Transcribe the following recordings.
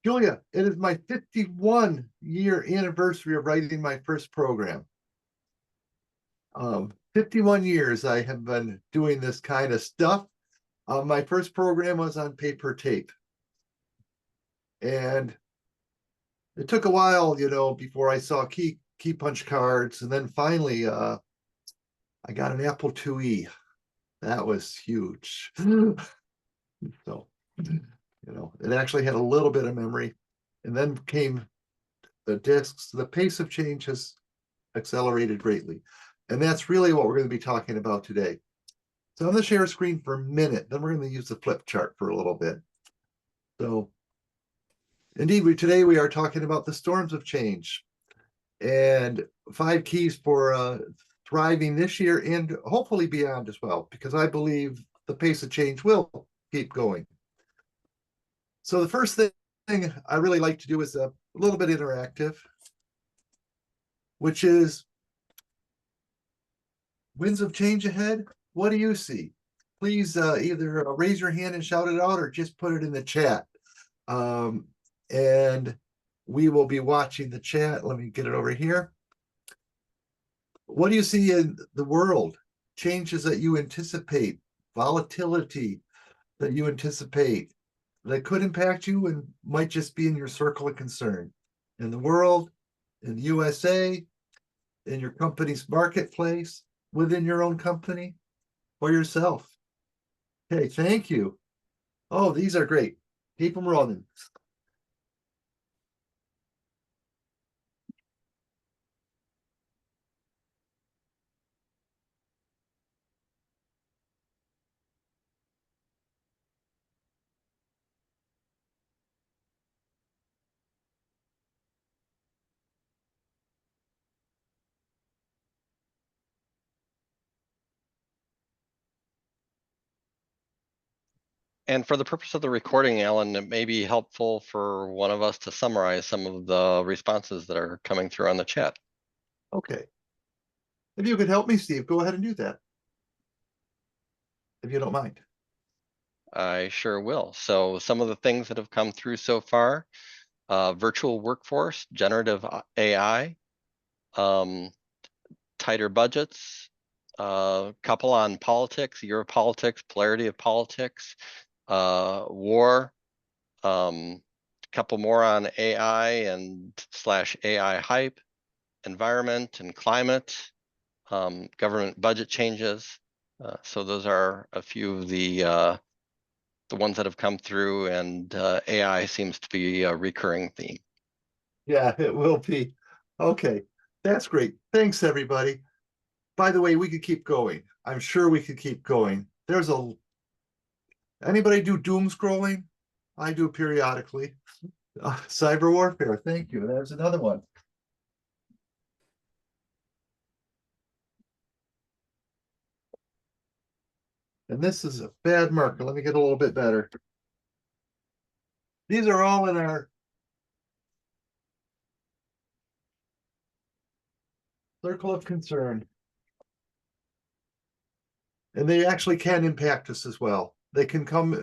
Julia, it is my 51-year anniversary of writing my first program. 51 years I have been doing this kind of stuff. My first program was on paper tape. And it took a while, before I saw key punch cards. And then finally, I got an Apple IIe. That was huge. So, it actually had a little bit of memory. And then came the discs. The pace of change has accelerated greatly. And that's really what we're going to be talking about today. So I'm going to share a screen for a minute. Then we're going to use the flip chart for a little bit. So indeed, today we are talking about the storms of change and 5 keys for thriving this year and hopefully beyond as well, because I believe the pace of change will keep going. So the first thing I really like to do is a little bit interactive, which is winds of change ahead. What do you see? Please either raise your hand and shout it out or just put it in the chat. And we will be watching the chat. Let me get it over here. What do you see in the world? Changes that you anticipate, volatility that you anticipate that could impact you and might just be in your circle of concern. In the world, in the USA, in your company's marketplace, within your own company, or yourself. Okay, thank you. Oh, these are great. Keep them rolling. And for the purpose of the recording, Alan, it may be helpful for one of us to summarize some of the responses that are coming through on the chat. Okay. If you could help me, Steve, go ahead and do that, if you don't mind. I sure will. So some of the things that have come through so far, virtual workforce, generative AI, tighter budgets, couple on politics, year of politics, polarity of politics, war, couple more on AI and / AI hype, environment and climate, government budget changes. So those are a few of the ones that have come through, and AI seems to be a recurring theme. Yeah, it will be. Okay, that's great. Thanks, everybody. By the way, we could keep going. I'm sure we could keep going. Anybody do doom scrolling? I do periodically. Cyber warfare, thank you. There's another one. And this is a bad marker. Let me get a little bit better. These are all in our circle of concern. And they actually can impact us as well. They can come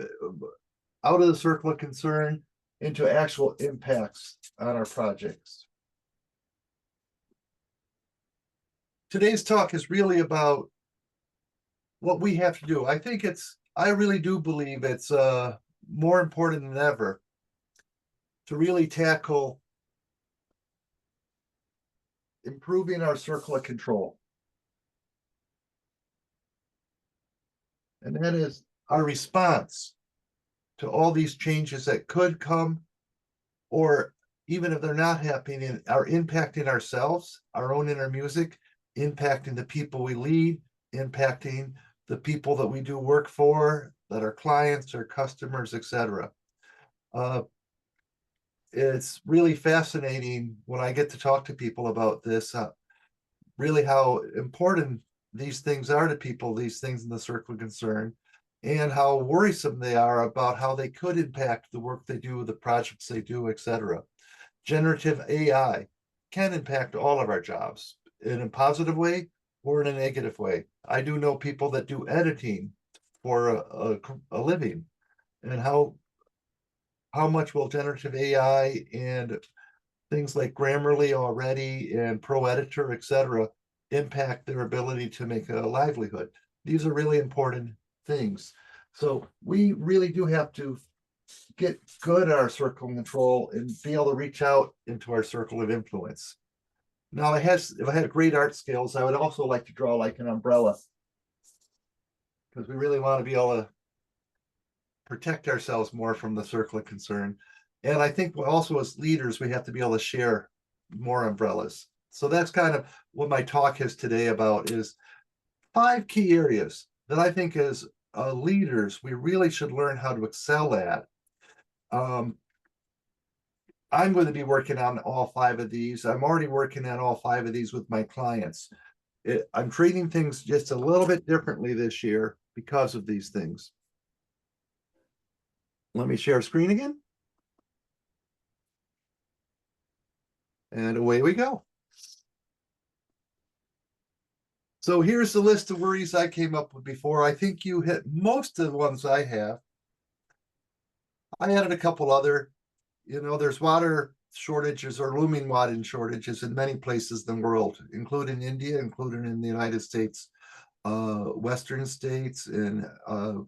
out of the circle of concern into actual impacts on our projects. Today's talk is really about what we have to do. I really do believe it's more important than ever to really tackle improving our circle of control. And that is our response to all these changes that could come, or even if they're not happening, are impacting ourselves, our own inner music, impacting the people we lead, impacting the people that we do work for, that are clients or customers, etc. It's really fascinating when I get to talk to people about this, really how important these things are to people, these things in the circle of concern, and how worrisome they are about how they could impact the work they do, the projects they do, etc. Generative AI can impact all of our jobs in a positive way or in a negative way. I do know people that do editing for a living, and how how much will generative AI and things like Grammarly already and Pro Editor, etc., impact their ability to make a livelihood? These are really important things. So we really do have to get good at our circle of control and be able to reach out into our circle of influence. Now, if I had great art skills, I would also like to draw like an umbrella, because we really want to be able to protect ourselves more from the circle of concern. And I think also as leaders, we have to be able to share more umbrellas. So that's kind of what my talk is today about, is 5 key areas that I think as leaders, we really should learn how to excel at. I'm going to be working on all 5 of these. I'm already working on all 5 of these with my clients. I'm treating things just a little bit differently this year because of these things. Let me share screen again. And away we go. So here's the list of worries I came up with before. I think you hit most of the ones I have. I added a couple other, there's water shortages or looming water shortages in many places in the world, including India, including in the United States, Western states, in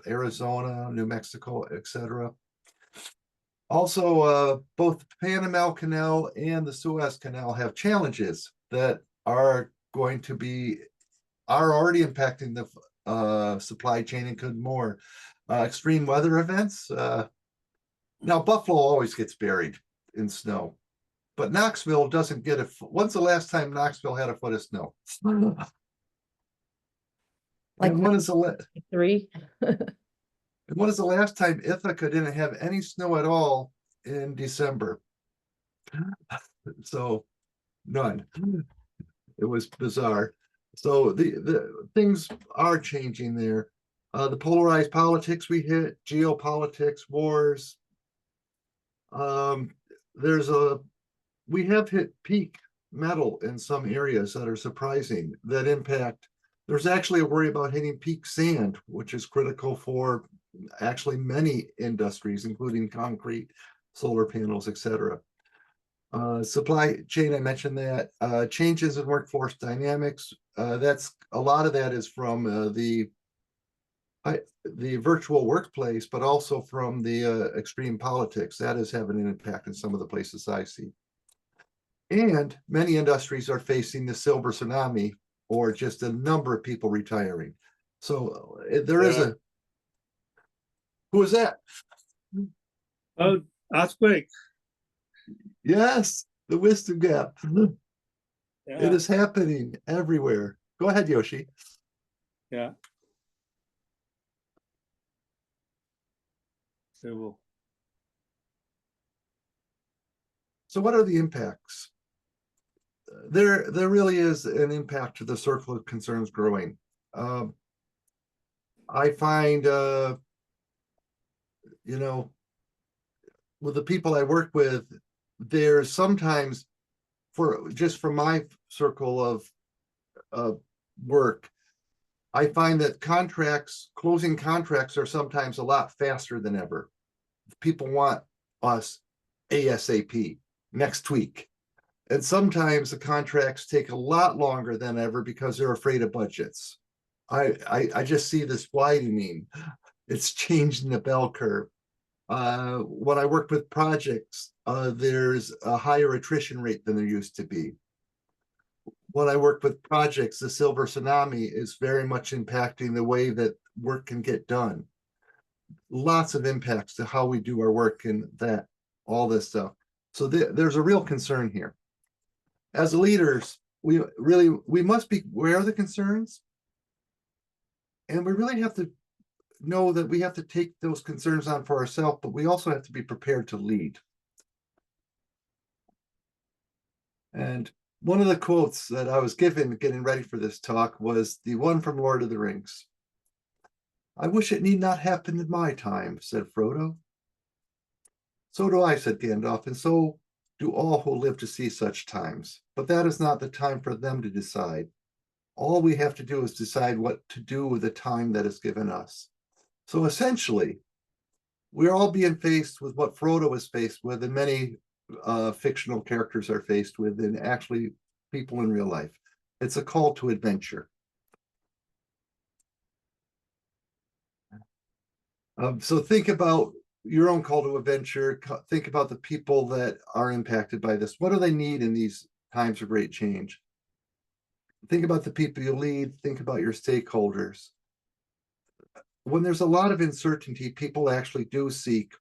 Arizona, New Mexico, etc. Also, both the Panama Canal and the Suez Canal have challenges that are already impacting the supply chain and could more. Extreme weather events. Now, Buffalo always gets buried in snow, but Knoxville doesn't get when's the last time Knoxville had a foot of snow? Like and when is the 3. and when is the last time Ithaca didn't have any snow at all in December? So none. It was bizarre. So the things are changing there. The polarized politics we hit, geopolitics, wars. We have hit peak metal in some areas that are surprising, that impact. There's actually a worry about hitting peak sand, which is critical for actually many industries, including concrete, solar panels, etc. Supply chain, I mentioned that. Changes in workforce dynamics. That's a lot of that is from the virtual workplace, but also from the extreme politics. That is having an impact in some of the places I see. And many industries are facing the silver tsunami, or just a number of people retiring. So there is a. Who is that? Oh, earthquake. Yes, the wisdom gap. Yeah. It is happening everywhere. Go ahead, Yoshi. Yeah. So what are the impacts? There really is an impact to the circle of concerns growing. I find, with the people I work with, there's sometimes, from my circle of work, I find that closing contracts are sometimes a lot faster than ever. People want us ASAP, next week. And sometimes the contracts take a lot longer than ever because they're afraid of budgets. I just see this widening. It's changing the bell curve. When I work with projects, there's a higher attrition rate than there used to be. When I work with projects, the silver tsunami is very much impacting the way that work can get done. Lots of impacts to how we do our work and all this stuff. So there's a real concern here. As leaders, we must be aware of the concerns, and we really have to know that we have to take those concerns on for ourselves, but we also have to be prepared to lead. And one of the quotes that I was given getting ready for this talk was the one from Lord of the Rings. "I wish it need not happen in my time," said Frodo. "So do I," said Gandalf, "and so do all who live to see such times. But that is not the time for them to decide. All we have to do is decide what to do with the time that is given us." So essentially, we're all being faced with what Frodo was faced with, and many fictional characters are faced with, and actually people in real life. It's a call to adventure. So think about your own call to adventure. Think about the people that are impacted by this. What do they need in these times of great change? Think about the people you lead. Think about your stakeholders. When there's a lot of uncertainty, people actually do seek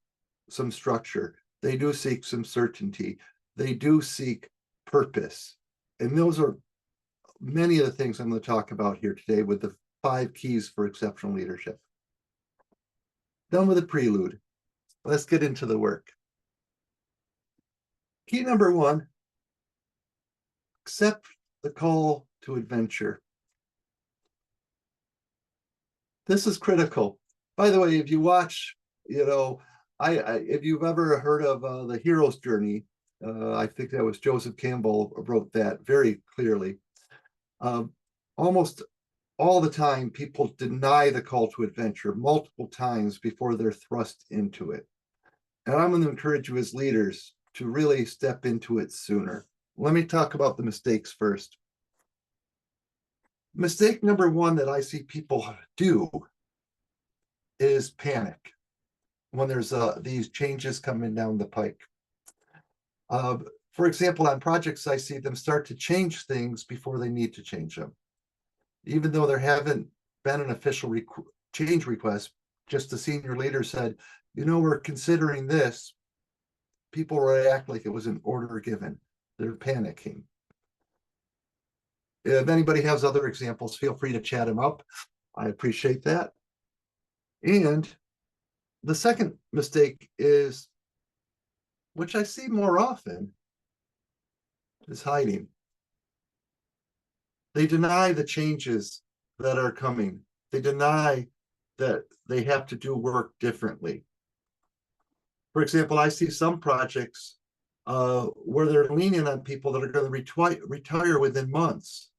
some structure. They do seek some certainty. They do seek purpose. And those are many of the things I'm going to talk about here today with the 5 keys for exceptional leadership. Done with the prelude. Let's get into the work. Key number 1, accept the call to adventure. This is critical. By the way, if you watch, if you've ever heard of the hero's journey, I think that was Joseph Campbell wrote that very clearly. Almost all the time, people deny the call to adventure multiple times before they're thrust into it. And I'm going to encourage you as leaders to really step into it sooner. Let me talk about the mistakes first. Mistake number 1 that I see people do is panic when there's these changes coming down the pike. For example, on projects, I see them start to change things before they need to change them. Even though there haven't been an official change request, just the senior leader said, we're considering this. People react like it was an order given. They're panicking. If anybody has other examples, feel free to chat them up. I appreciate that. And the second mistake is, which I see more often, is hiding. They deny the changes that are coming. They deny that they have to do work differently. For example, I see some projects where they're leaning on people that are going to retire within months.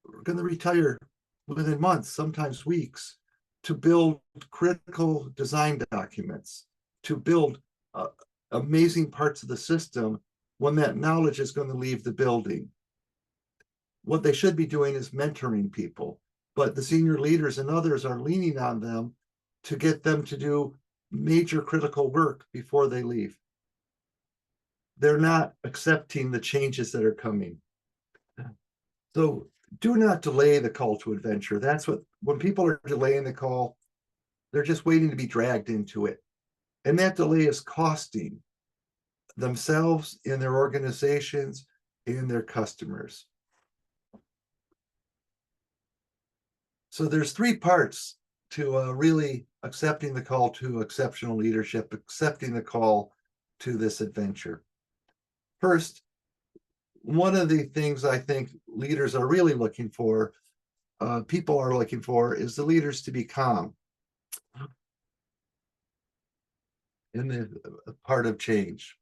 We're going to retire within months, sometimes weeks, to build critical design documents, to build amazing parts of the system when that knowledge is going to leave the building. What they should be doing is mentoring people, but the senior leaders and others are leaning on them to get them to do major critical work before they leave. They're not accepting the changes that are coming. So do not delay the call to adventure. That's when people are delaying the call, they're just waiting to be dragged into it. And that delay is costing themselves and their organizations and their customers. So there's 3 parts to really accepting the call to exceptional leadership, accepting the call to this adventure. First, one of the things I think leaders are really looking for, people are looking for, is the leaders to be calm in the part of change.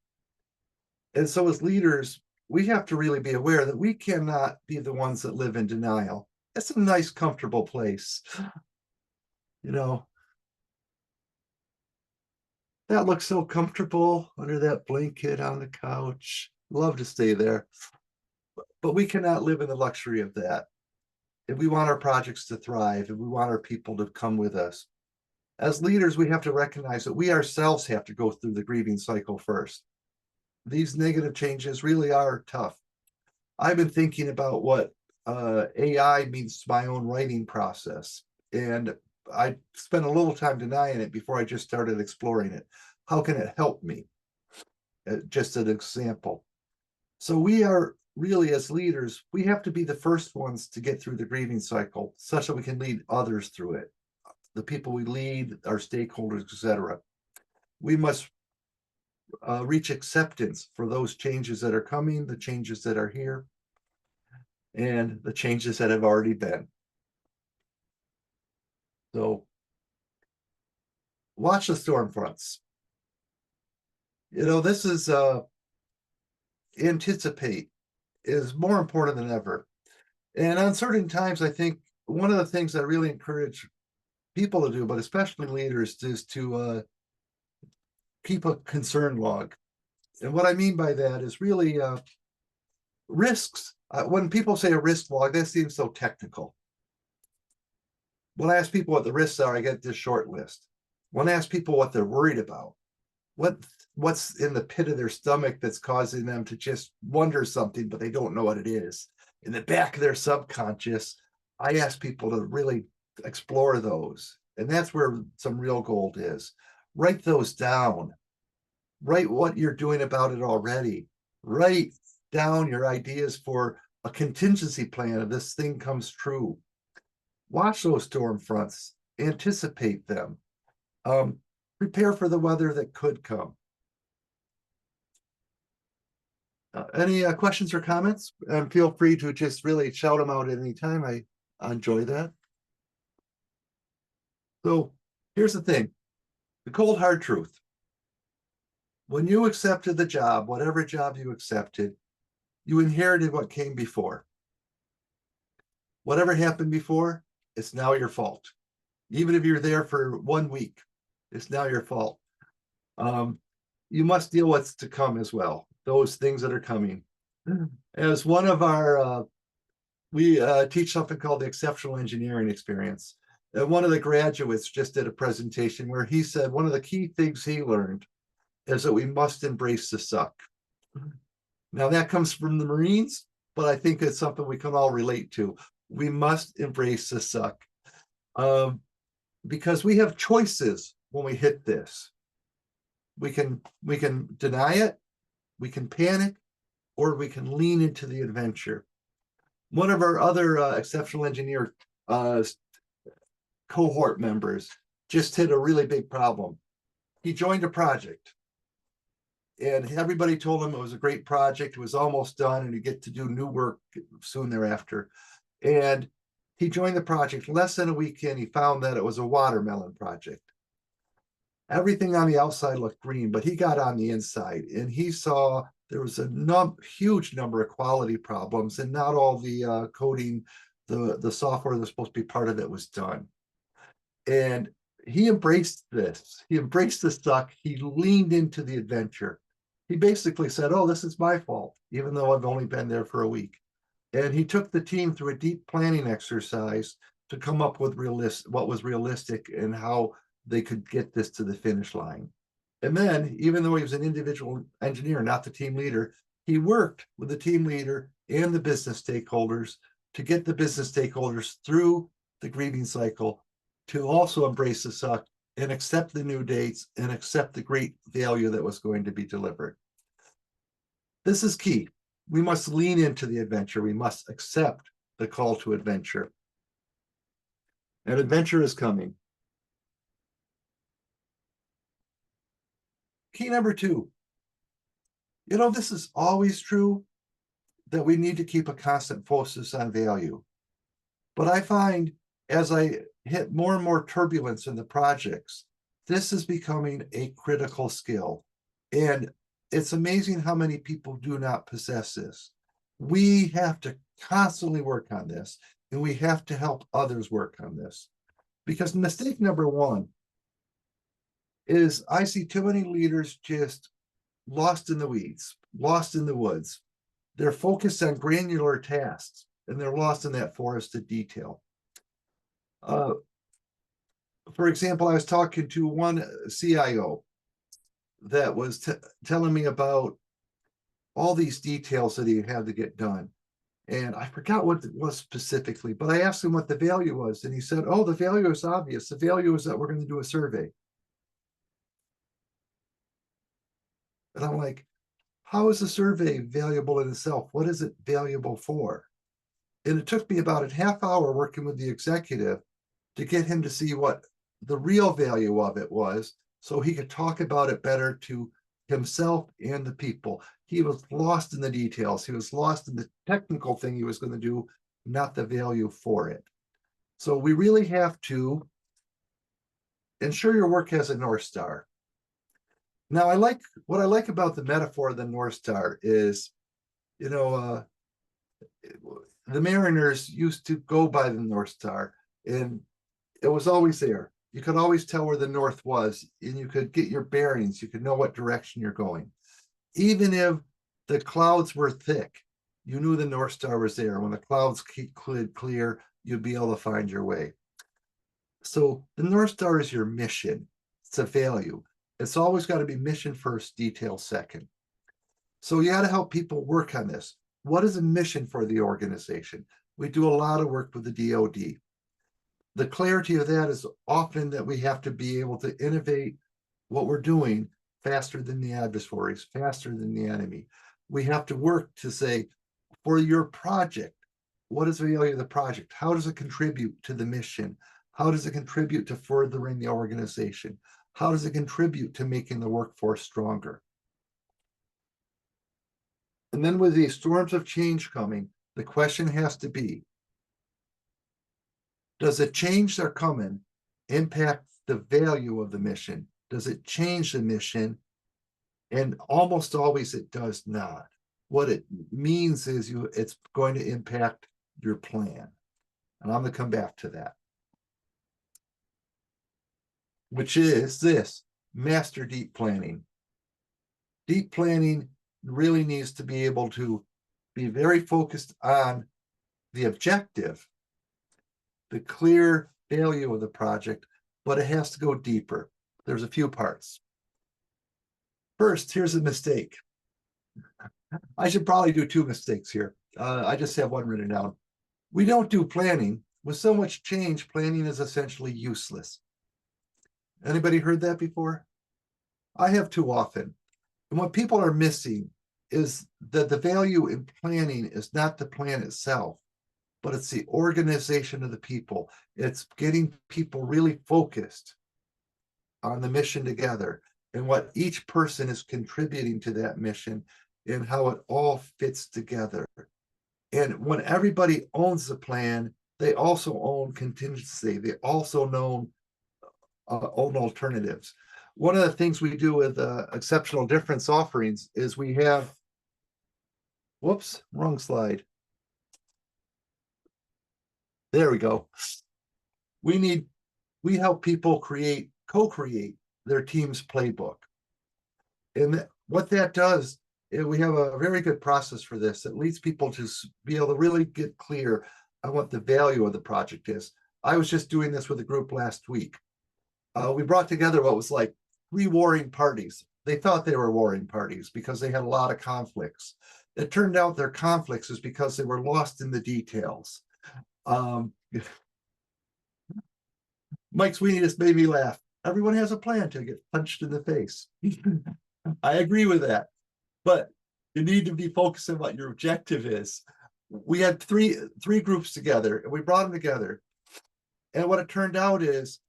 And so as leaders, we have to really be aware that we cannot be the ones that live in denial. It's a nice, comfortable place. That looks so comfortable under that blanket on the couch. Love to stay there. But we cannot live in the luxury of that. If we want our projects to thrive, if we want our people to come with us, as leaders, we have to recognize that we ourselves have to go through the grieving cycle first. These negative changes really are tough. I've been thinking about what AI means to my own writing process, and I spent a little time denying it before I just started exploring it. How can it help me? Just an example. So we are really, as leaders, we have to be the first ones to get through the grieving cycle such that we can lead others through it. The people we lead, our stakeholders, etc. We must reach acceptance for those changes that are coming, the changes that are here, and the changes that have already been. So watch the storm fronts. This is anticipate is more important than ever. And on certain times, I think one of the things I really encourage people to do, but especially leaders, is to keep a concern log. And what I mean by that is really risks. When people say a risk log, that seems so technical. When I ask people what the risks are, I get this short list. When I ask people what they're worried about, what's in the pit of their stomach that's causing them to just wonder something, but they don't know what it is. In the back of their subconscious, I ask people to really explore those. And that's where some real gold is. Write those down. Write what you're doing about it already. Write down your ideas for a contingency plan if this thing comes true. Watch those storm fronts, anticipate them. Prepare for the weather that could come. Any questions or comments? And feel free to just really shout them out at any time. I enjoy that. So here's the thing, the cold hard truth. When you accepted the job, whatever job you accepted, you inherited what came before. Whatever happened before, it's now your fault. Even if you're there for 1 week, it's now your fault. You must deal with what's to come as well, those things that are coming. As one of our, we teach something called the exceptional engineering experience. And one of the graduates just did a presentation where he said one of the key things he learned is that we must embrace the suck. Now that comes from the Marines, but I think it's something we can all relate to. We must embrace the suck. Because we have choices when we hit this. We can deny it, we can panic, or we can lean into the adventure. One of our other exceptional engineer cohort members just hit a really big problem. He joined a project, and everybody told him it was a great project, it was almost done, and he'd get to do new work soon thereafter. And he joined the project. Less than a week in, he found that it was a watermelon project. Everything on the outside looked green, but he got on the inside and he saw there was a huge number of quality problems, and not all the coding, the software that's supposed to be part of it was done. And he embraced this. He embraced the suck. He leaned into the adventure. He basically said, oh, this is my fault, even though I've only been there for a week. And he took the team through a deep planning exercise to come up with what was realistic and how they could get this to the finish line. And then, even though he was an individual engineer, not the team leader, he worked with the team leader and the business stakeholders to get the business stakeholders through the grieving cycle to also embrace the suck and accept the new dates and accept the great value that was going to be delivered. This is key. We must lean into the adventure. We must accept the call to adventure. And adventure is coming. Key number 2. This is always true, that we need to keep a constant focus on value. But I find as I hit more and more turbulence in the projects, this is becoming a critical skill. And it's amazing how many people do not possess this. We have to constantly work on this, and we have to help others work on this. Because mistake number 1 is I see too many leaders just lost in the weeds, lost in the woods. They're focused on granular tasks, and they're lost in that forest of detail. For example, I was talking to one CIO that was telling me about all these details that he had to get done. And I forgot what it was specifically, but I asked him what the value was. And he said, oh, the value is obvious. The value is that we're going to do a survey. And I'm like, how is a survey valuable in itself? What is it valuable for? And it took me about a half hour working with the executive to get him to see what the real value of it was, so he could talk about it better to himself and the people. He was lost in the details. He was lost in the technical thing he was going to do, not the value for it. So we really have to ensure your work has a North Star. Now, what I like about the metaphor of the North Star is, the Mariners used to go by the North Star, and it was always there. you could always tell where the north was, and you could get your bearings. You could know what direction you're going. Even if the clouds were thick, you knew the North Star was there. When the clouds could clear, you'd be able to find your way. So the North Star is your mission. It's a value. It's always got to be mission first, detail second. So you got to help people work on this. What is a mission for the organization? We do a lot of work with the DoD. The clarity of that is often that we have to be able to innovate what we're doing faster than the adversaries, faster than the enemy. We have to work to say, for your project, what is the value of the project? How does it contribute to the mission? How does it contribute to furthering the organization? How does it contribute to making the workforce stronger? And then with these storms of change coming, the question has to be, does the change that are coming impact the value of the mission? Does it change the mission? And almost always it does not. What it means is it's going to impact your plan. And I'm going to come back to that. Which is this: master deep planning. Deep planning really needs to be able to be very focused on the objective, the clear value of the project, but it has to go deeper. There's a few parts. First, here's a mistake. I should probably do two mistakes here. I just have one written down. We don't do planning. With so much change, planning is essentially useless. Anybody heard that before? I have too often. And what people are missing is that the value in planning is not the plan itself, but it's the organization of the people. It's getting people really focused on the mission together and what each person is contributing to that mission and how it all fits together. And when everybody owns the plan, they also own contingency. They also own alternatives. One of the things we do with exceptional difference offerings is we have, whoops, wrong slide. There we go. We help people co-create their team's playbook. And what that does, we have a very good process for this. It leads people to be able to really get clear on what the value of the project is. I was just doing this with a group last week. We brought together what was like 3 warring parties. They thought they were warring parties because they had a lot of conflicts. It turned out their conflicts is because they were lost in the details. Mike Sweeney just made me laugh. Everyone has a plan to get punched in the face. I agree with that, but you need to be focused on what your objective is. We had three groups together, and we brought them together. And what it turned out is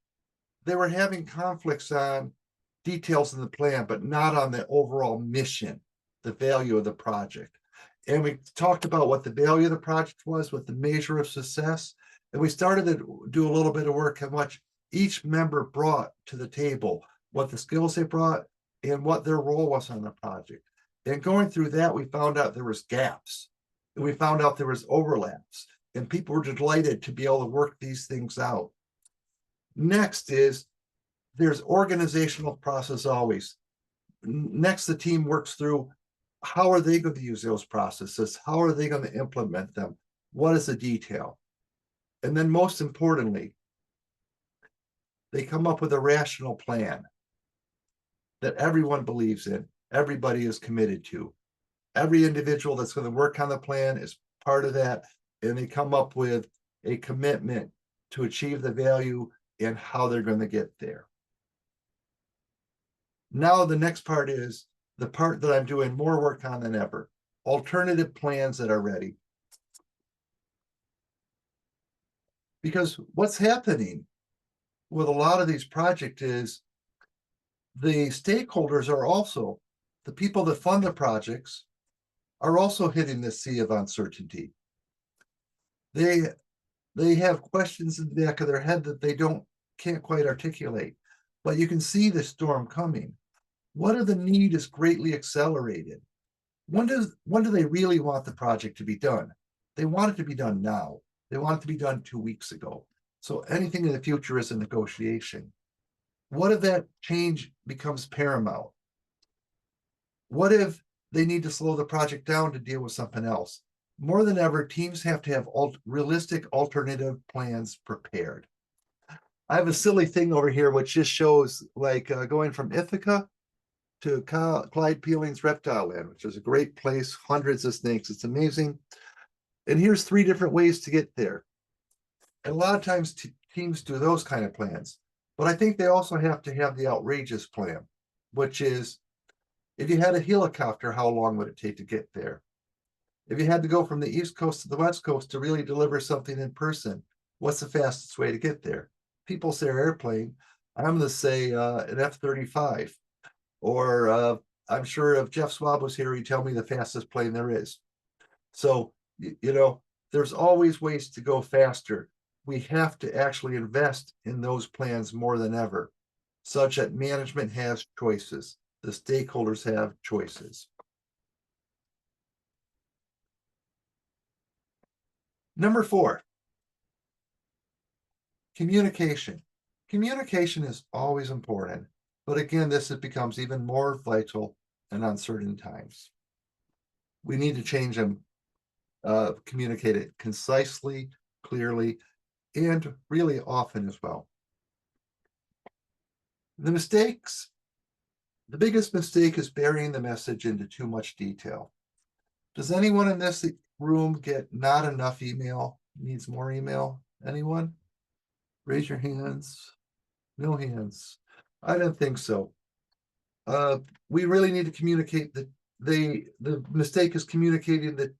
they were having conflicts on details in the plan, but not on the overall mission, the value of the project. And we talked about what the value of the project was, what the measure of success. And we started to do a little bit of work on what each member brought to the table, what the skills they brought, and what their role was on the project. And going through that, we found out there was gaps. And we found out there was overlaps. And people were delighted to be able to work these things out. Next is there's organizational process always. Next, the team works through how are they going to use those processes? How are they going to implement them? What is the detail? And then most importantly, they come up with a rational plan that everyone believes in, everybody is committed to. Every individual that's going to work on the plan is part of that, and they come up with a commitment to achieve the value and how they're going to get there. Now the next part is the part that I'm doing more work on than ever, alternative plans that are ready. Because what's happening with a lot of these projects is the stakeholders are also, the people that fund the projects are also hitting the sea of uncertainty. They have questions in the back of their head that they can't quite articulate, but you can see the storm coming. What if the need is greatly accelerated? When do they really want the project to be done? They want it to be done now. They want it to be done 2 weeks ago. So anything in the future is a negotiation. What if that change becomes paramount? What if they need to slow the project down to deal with something else? More than ever, teams have to have realistic alternative plans prepared. I have a silly thing over here which just shows like going from Ithaca to Clyde Peeling's Reptile Land, which is a great place, hundreds of snakes. It's amazing. And here's 3 different ways to get there. And a lot of times teams do those kind of plans. But I think they also have to have the outrageous plan, which is if you had a helicopter, how long would it take to get there? If you had to go from the East Coast to the West Coast to really deliver something in person, what's the fastest way to get there? People say airplane. I'm going to say an F-35. Or I'm sure if Jeff Swab was here, he'd tell me the fastest plane there is. So, there's always ways to go faster. We have to actually invest in those plans more than ever, such that management has choices. The stakeholders have choices. Number 4, communication. Communication is always important, but again, this becomes even more vital in uncertain times. We need to change them, communicate it concisely, clearly, and really often as well. The biggest mistake is burying the message into too much detail. Does anyone in this room get not enough email, needs more email? Anyone? Raise your hands. No hands. I don't think so. We really need to communicate that the mistake is communicating that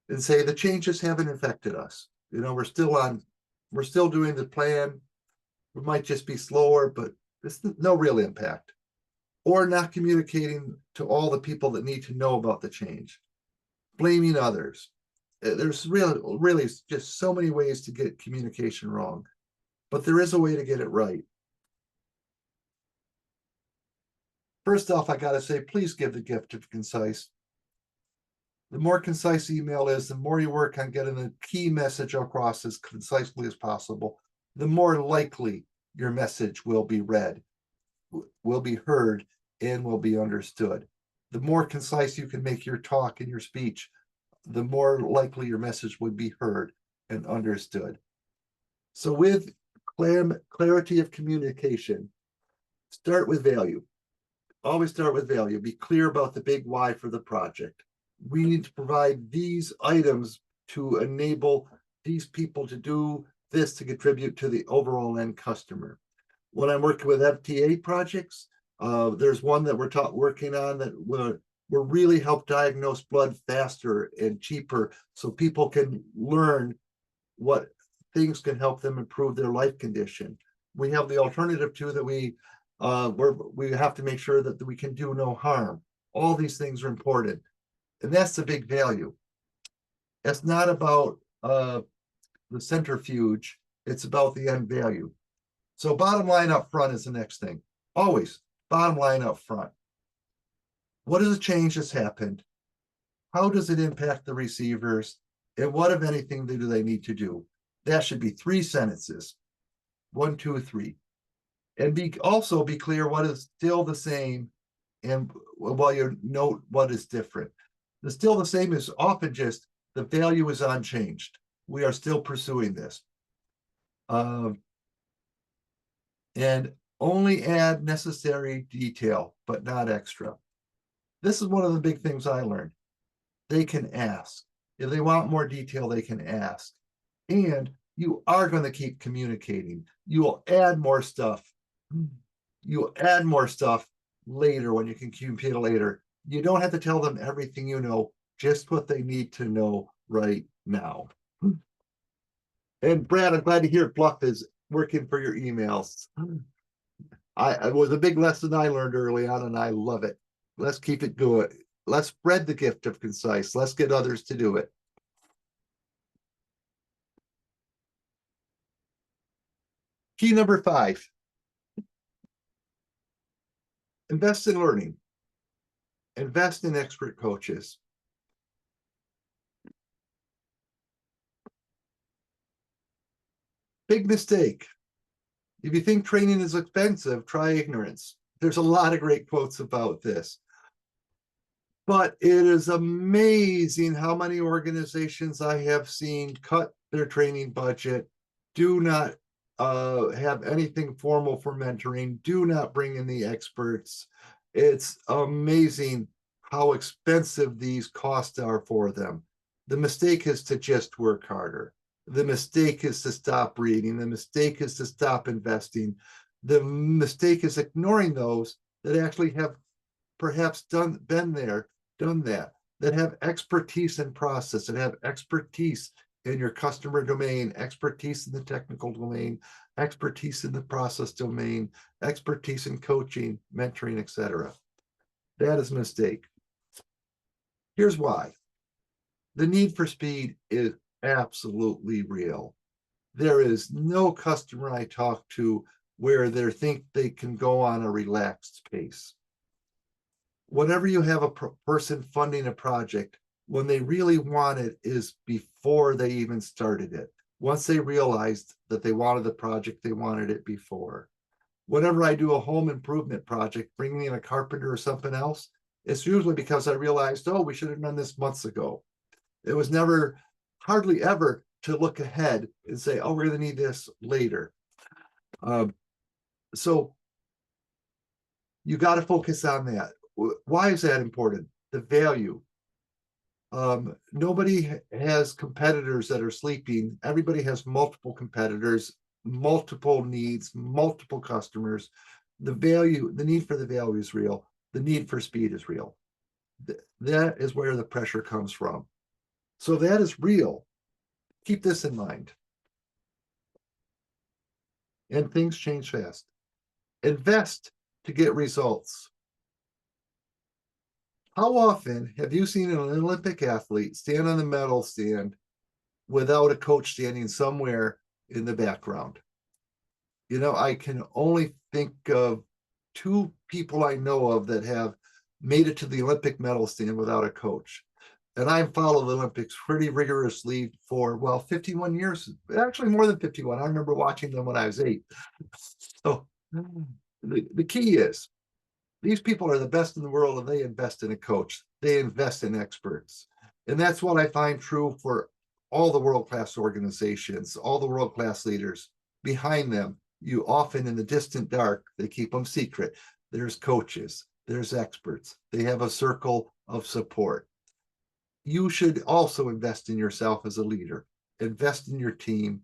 and say the changes haven't affected us. We're still doing the plan. We might just be slower, but there's no real impact. Or not communicating to all the people that need to know about the change. Blaming others. There's really just so many ways to get communication wrong, but there is a way to get it right. First off, I got to say, please give the gift of concise. The more concise email is, the more you work on getting the key message across as concisely as possible, the more likely your message will be read, will be heard, and will be understood. The more concise you can make your talk and your speech, the more likely your message would be heard and understood. So with clarity of communication, start with value. Always start with value. Be clear about the big why for the project. We need to provide these items to enable these people to do this to contribute to the overall end customer. When I'm working with FTA projects, there's one that we're working on that will really help diagnose blood faster and cheaper so people can learn what things can help them improve their life condition. We have the alternative to that we have to make sure that we can do no harm. All these things are important. And that's the big value. It's not about the centrifuge, it's about the end value. So bottom line up front is the next thing. Always bottom line up front. What is the change that's happened? How does it impact the receivers? And what, if anything, do they need to do? That should be 3 sentences. 1, 2, 3. And also be clear what is still the same, and while you note what is different. The still the same is often just the value is unchanged. We are still pursuing this. And only add necessary detail, but not extra. This is one of the big things I learned. They can ask. If they want more detail, they can ask. And you are going to keep communicating. You will add more stuff. You'll add more stuff later when you can communicate later. You don't have to tell them everything you know, just what they need to know right now. And Brad, I'm glad to hear Bluff is working for your emails. It was a big lesson I learned early on, and I love it. Let's keep it going. Let's spread the gift of concise. Let's get others to do it. Key number 5. Invest in learning. Invest in expert coaches. Big mistake. If you think training is expensive, try ignorance. There's a lot of great quotes about this. But it is amazing how many organizations I have seen cut their training budget, do not have anything formal for mentoring, do not bring in the experts. It's amazing how expensive these costs are for them. The mistake is to just work harder. The mistake is to stop reading. The mistake is to stop investing. The mistake is ignoring those that actually have perhaps been there, done that have expertise in process, that have expertise in your customer domain, expertise in the technical domain, expertise in the process domain, expertise in coaching, mentoring, etc. That is a mistake. Here's why. The need for speed is absolutely real. There is no customer I talk to where they think they can go on a relaxed pace. Whenever you have a person funding a project, when they really want it is before they even started it. Once they realized that they wanted the project, they wanted it before. Whenever I do a home improvement project, bringing in a carpenter or something else, it's usually because I realized, oh, we should have done this months ago. It was never, hardly ever to look ahead and say, oh, we're going to need this later. So you got to focus on that. Why is that important? The value. Nobody has competitors that are sleeping. Everybody has multiple competitors, multiple needs, multiple customers. The value, the need for the value is real. The need for speed is real. That is where the pressure comes from. So that is real. Keep this in mind. And things change fast. Invest to get results. How often have you seen an Olympic athlete stand on the medal stand without a coach standing somewhere in the background? You know, I can only think of 2 people I know of that have made it to the Olympic medal stand without a coach. And I followed the Olympics pretty rigorously for, well, 51 years, actually more than 51. I remember watching them when I was 8. So the key is, these people are the best in the world and they invest in a coach. They invest in experts. And that's what I find true for all the world-class organizations, all the world-class leaders. Behind them, you often in the distant dark, they keep them secret. There's coaches, there's experts. They have a circle of support. You should also invest in yourself as a leader, invest in your team,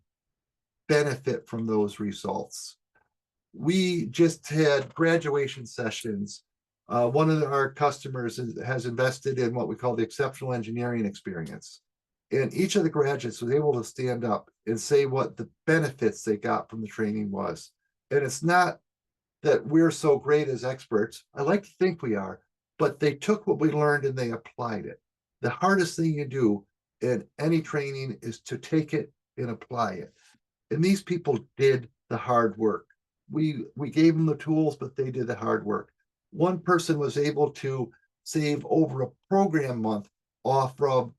benefit from those results. We just had graduation sessions. One of our customers has invested in what we call the exceptional engineering experience. And each of the graduates was able to stand up and say what the benefits they got from the training was. And it's not that we're so great as experts. I like to think we are, but they took what we learned and they applied it. The hardest thing you do in any training is to take it and apply it. And these people did the hard work. We gave them the tools, but they did the hard work. One person was able to save over a program month off from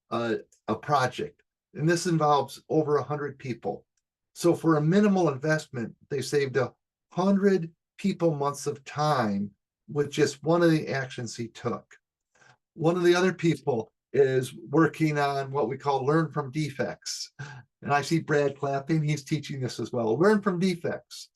a project. And this involves over 100 people. So for a minimal investment, they saved 100 people months of time with just one of the actions he took. One of the other people is working on what we call learn from defects. And I see Brad clapping, he's teaching this as well. Learn from defects.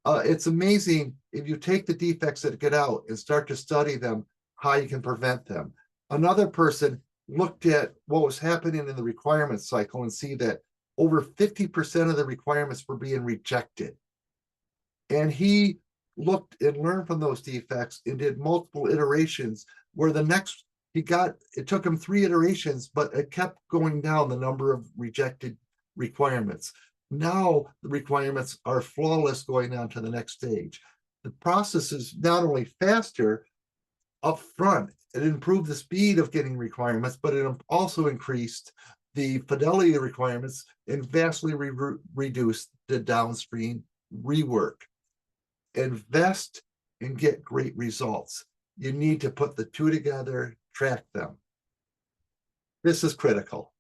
It's amazing if you take the defects that get out and start to study them, how you can prevent them. Another person looked at what was happening in the requirement cycle and see that over 50% of the requirements were being rejected. And he looked and learned from those defects and did multiple iterations where the next it took him 3 iterations, but it kept going down the number of rejected requirements. Now the requirements are flawless going on to the next stage. The process is not only faster up front, it improved the speed of getting requirements, but it also increased the fidelity of requirements and vastly reduced the downstream rework. Invest and get great results. You need to put the 2 together, track them. This is critical.